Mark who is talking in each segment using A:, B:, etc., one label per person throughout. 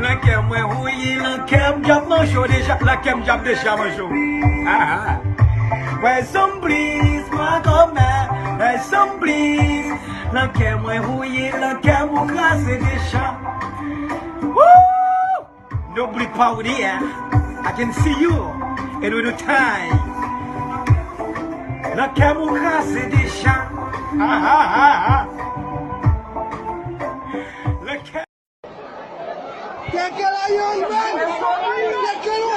A: La kem we huyi, la kem jab no show déjà, la kem jab déjà mon show. Where's some breeze, my God man, where's some breeze. La kem we huyi, la kem we classe déjà. Woo! Nobody power here. I can see you, and with the time. La kem we classe déjà. La kem.
B: Get young man! Get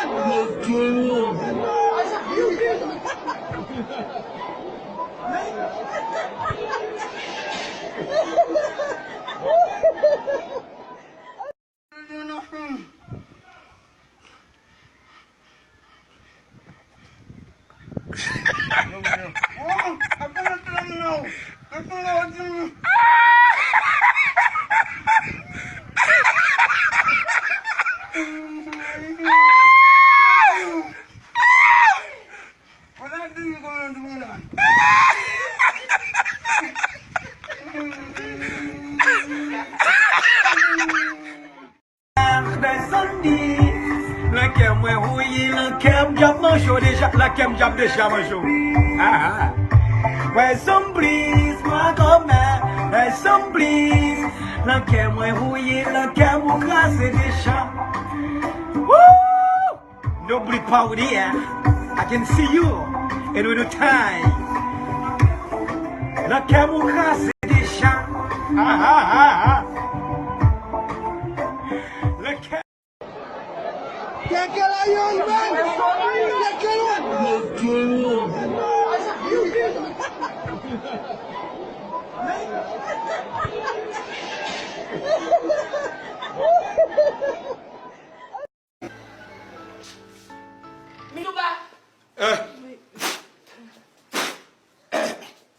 A: La kem we huyi, la kem jab no show déjà, la kem jab déjà mon show. Where's some breeze, my God man, where's some breeze. La kem we huyi, la kem we classe déjà. Woo! Nobody power here. I can see you, and with the time. La kem we classe déjà. La kem.
B: young man!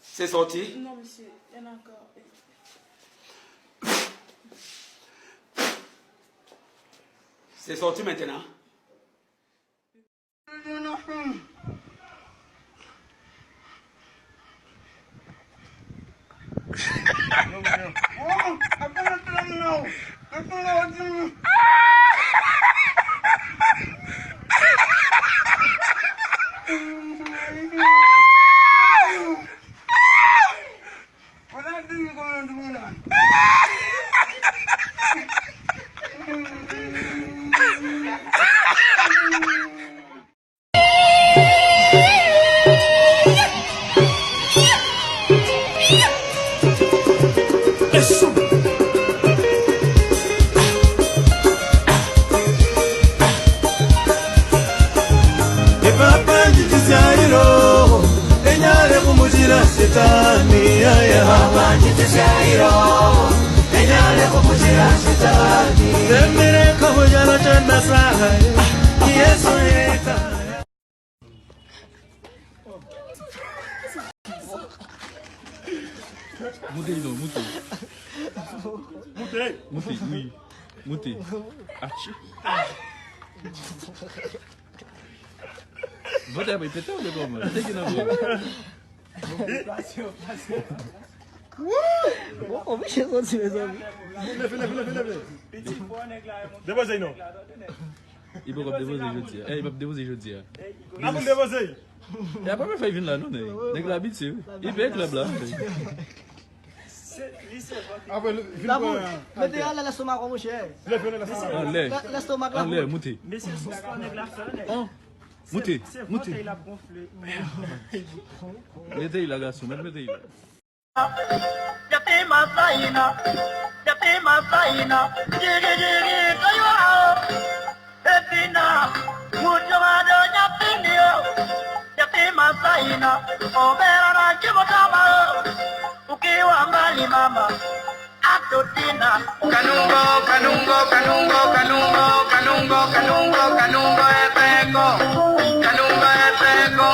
A: C'est sorti?
C: Non, monsieur, il y en a encore.
A: C'est sorti maintenant?
D: Moutez, oui. Moutez. Achi. Vou dar, mas tem um negócio, mano. Tem que não ver.
B: Oh, mais chegou de mes amis.
E: Depois aí não.
D: Il peut me déposer jeudi. Il va me déposer jeudi.
E: Ah, vous déposez.
D: Il a pas me fait venir là, non? N'est que l'habitude. Il fait club là.
E: Ah, ouais,
B: D'abord, mettez à l'estomac, mon cher.
D: Allez.
B: L'estomac là.
D: Allez, moutez.
C: Mais c'est son sport avec la femme.
D: Oh. Moutez.
C: C'est
D: Moutez.
C: il a gonflé.
D: Mettez-il là, garçon. Mettez-il là.
F: Yatima faina, jigi kayo, epina, mucho mado yapinio. Yatima faina, obera na kimotama, ukiwa mbali mama, atotina. Kanungo, kanungo, kanungo, kanungo, kanungo, kanungo, kanungo, epeko, kanungo, epeko.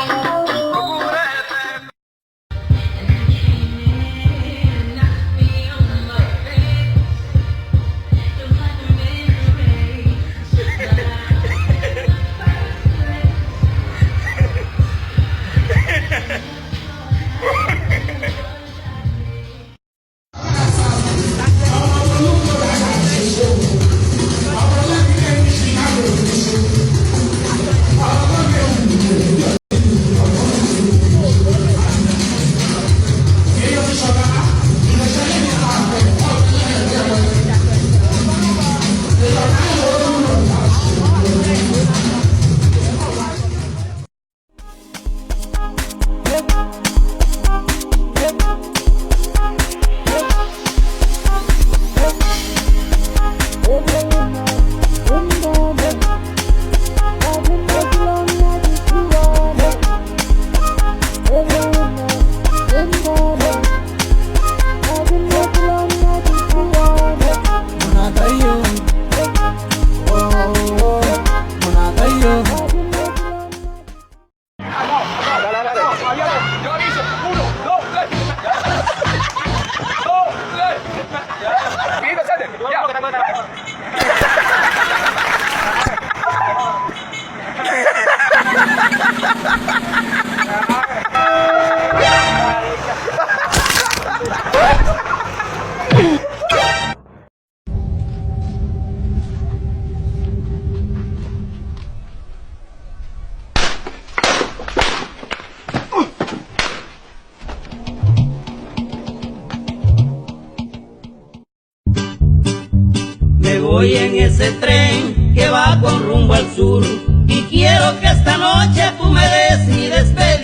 G: Me voy en ese tren que va con rumbo al sur y quiero que esta noche tú me des mi despedida.